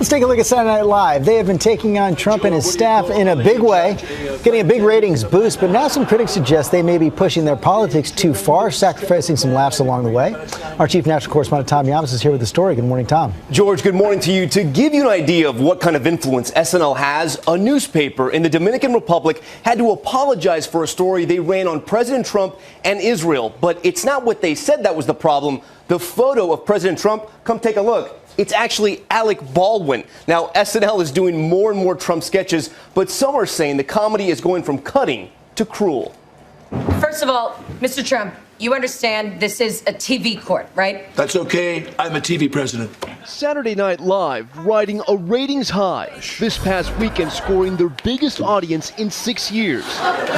Let's take a look at Saturday Night Live. They have been taking on Trump and his staff in a big way, getting a big ratings boost, but now some critics suggest they may be pushing their politics too far, sacrificing some laughs along the way. Our chief national correspondent, Tom Yamas, is here with the story. Good morning, Tom. George, good morning to you. To give you an idea of what kind of influence SNL has, a newspaper in the Dominican Republic had to apologize for a story they ran on President Trump and Israel. But it's not what they said that was the problem. The photo of President Trump, come take a look. It's actually Alec Baldwin. Now, SNL is doing more and more Trump sketches, but some are saying the comedy is going from cutting to cruel. First of all, Mr. Trump, you understand this is a TV court, right? That's okay. I'm a TV president. Saturday Night Live riding a ratings high. This past weekend scoring their biggest audience in 6 years.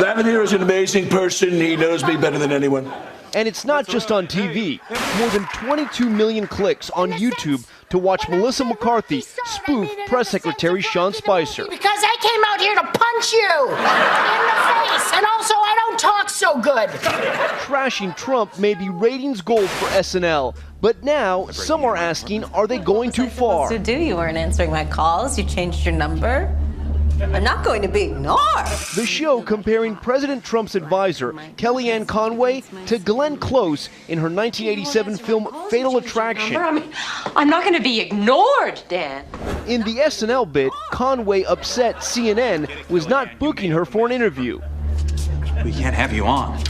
Lavinier is an amazing person. He knows me better than anyone. And it's not just on TV. More than 22 million clicks on YouTube to watch Melissa McCarthy spoof Press Secretary Sean Spicer. Because I came out here to punch you in the face, and also I don't talk so good. Trashing Trump may be ratings gold for SNL, but now some are asking, are they going too far? So you weren't answering my calls, you changed your number. I'm not going to be ignored. The show comparing President Trump's advisor, Kellyanne Conway, to Glenn Close in her 1987 film Fatal Attraction. I'm not going to be ignored, Dan. In the SNL bit, Conway upset CNN was not booking her for an interview. We can't have you on.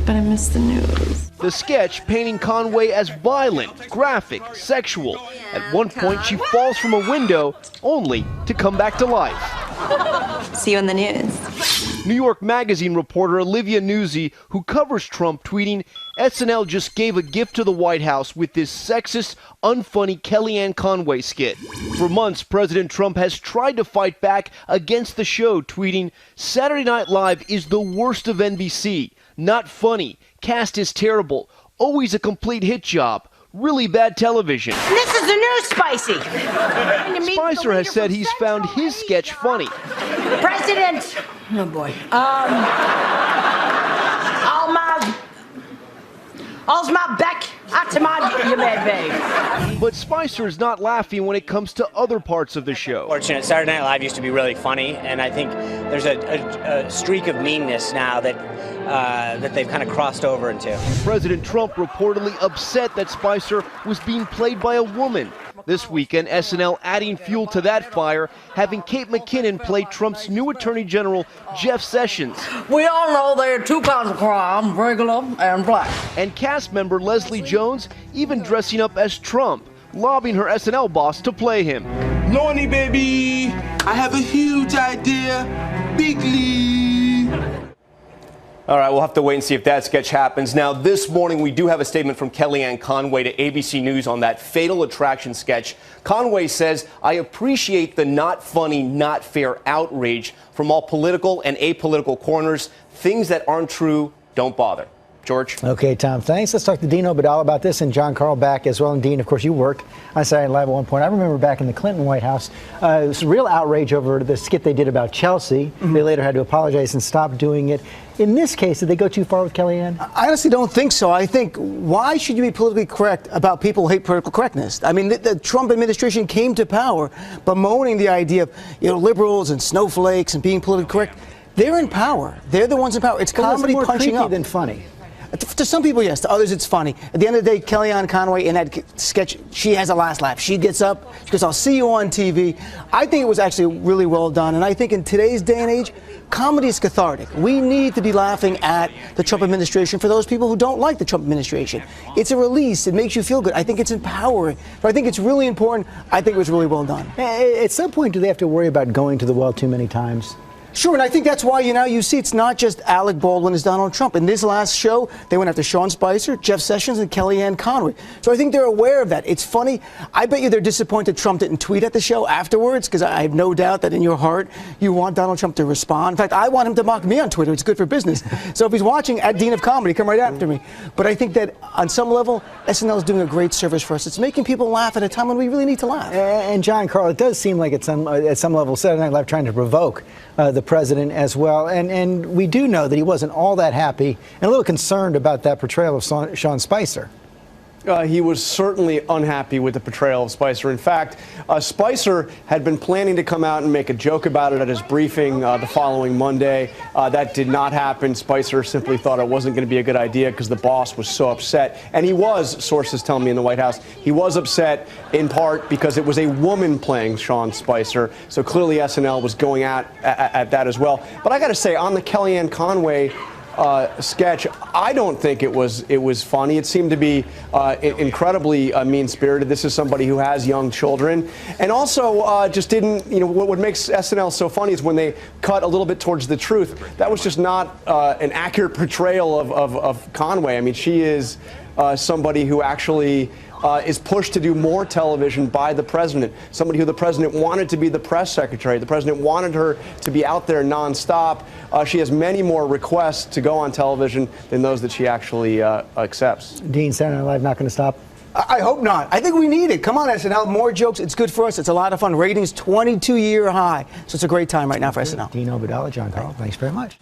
But I missed the news. The sketch painting Conway as violent, graphic, sexual. At one point, she falls from a window, only to come back to life. See you in the news. New York Magazine reporter Olivia Nuzzi, who covers Trump, tweeting, SNL just gave a gift to the White House with this sexist, unfunny Kellyanne Conway skit. For months, President Trump has tried to fight back against the show, tweeting, Saturday Night Live is the worst of NBC. Not funny. Cast is terrible. Always a complete hit job. Really bad television. This is the new Spicy. Spicer has said he's found his sketch funny. President. Oh boy. All's my back out to my you mad babe. But Spicer is not laughing when it comes to other parts of the show. Fortunate, Saturday Night Live used to be really funny, and I think there's a streak of meanness now that they've kind of crossed over into. President Trump reportedly upset that Spicer was being played by a woman. This weekend, SNL adding fuel to that fire, having Kate McKinnon play Trump's new Attorney General, Jeff Sessions. We all know there are two kinds of crime, regular and black. And cast member Leslie Jones even dressing up as Trump, lobbying her SNL boss to play him. Lorny, baby, I have a huge idea. Bigly. All right, we'll have to wait and see if that sketch happens. Now, this morning, we do have a statement from Kellyanne Conway to ABC News on that Fatal Attraction sketch. Conway says, I appreciate the not funny, not fair outrage from all political and apolitical corners. Things that aren't true don't bother. George? Okay, Tom, thanks. Let's talk to Dean Obadal about this and John Carl back as well. And Dean, of course, you worked on Saturday Night Live at one point. I remember back in the Clinton White House, it was real outrage over the skit they did about Chelsea. Mm-hmm. They later had to apologize and stop doing it. In this case, did they go too far with Kellyanne? I honestly don't think so. I think, why should you be politically correct about people who hate political correctness? I mean, the Trump administration came to power bemoaning the idea of, liberals and snowflakes and being politically correct. They're in power. They're the ones in power. It's comedy more punching up. Than funny. To some people, yes. To others, it's funny. At the end of the day, Kellyanne Conway in that sketch, she has a last laugh. She gets up, she goes, I'll see you on TV. I think it was actually really well done. And I think in today's day and age, comedy is cathartic. We need to be laughing at the Trump administration for those people who don't like the Trump administration. It's a release. It makes you feel good. I think it's empowering. But I think it's really important. I think it was really well done. At some point, do they have to worry about going to the well too many times? Sure, and I think that's why you see it's not just Alec Baldwin as Donald Trump. In this last show, they went after Sean Spicer, Jeff Sessions, and Kellyanne Conway. So I think they're aware of that. It's funny. I bet you they're disappointed Trump didn't tweet at the show afterwards, because I have no doubt that in your heart you want Donald Trump to respond. In fact, I want him to mock me on Twitter. It's good for business. So if he's watching, at Dean of Comedy, come right after me. But I think that on some level, SNL is doing a great service for us. It's making people laugh at a time when we really need to laugh. And John Carl, it does seem like at some level, Saturday Night Live trying to provoke the president as well. And we do know that he wasn't all that happy and a little concerned about that portrayal of Sean Spicer. He was certainly unhappy with the portrayal of Spicer. In fact, Spicer had been planning to come out and make a joke about it at his briefing the following Monday. That did not happen. Spicer simply thought it wasn't going to be a good idea because the boss was so upset. And he was, sources tell me in the White House, he was upset in part because it was a woman playing Sean Spicer. So clearly SNL was going at that as well. But I got to say, on the Kellyanne Conway sketch, I don't think it was funny. It seemed to be incredibly mean-spirited. This is somebody who has young children, and also just didn't. What makes SNL so funny is when they cut a little bit towards the truth. That was just not an accurate portrayal of Conway. I mean, she is somebody who actually is pushed to do more television by the president, somebody who the president wanted to be the press secretary. The president wanted her to be out there nonstop. She has many more requests to go on television than those that she actually accepts. Dean, Saturday Night Live not going to stop? I hope not. I think we need it. Come on, SNL. More jokes. It's good for us. It's a lot of fun. Ratings 22-year high. So it's a great time right now for SNL. Dean Obadala, John Carl, thanks very much.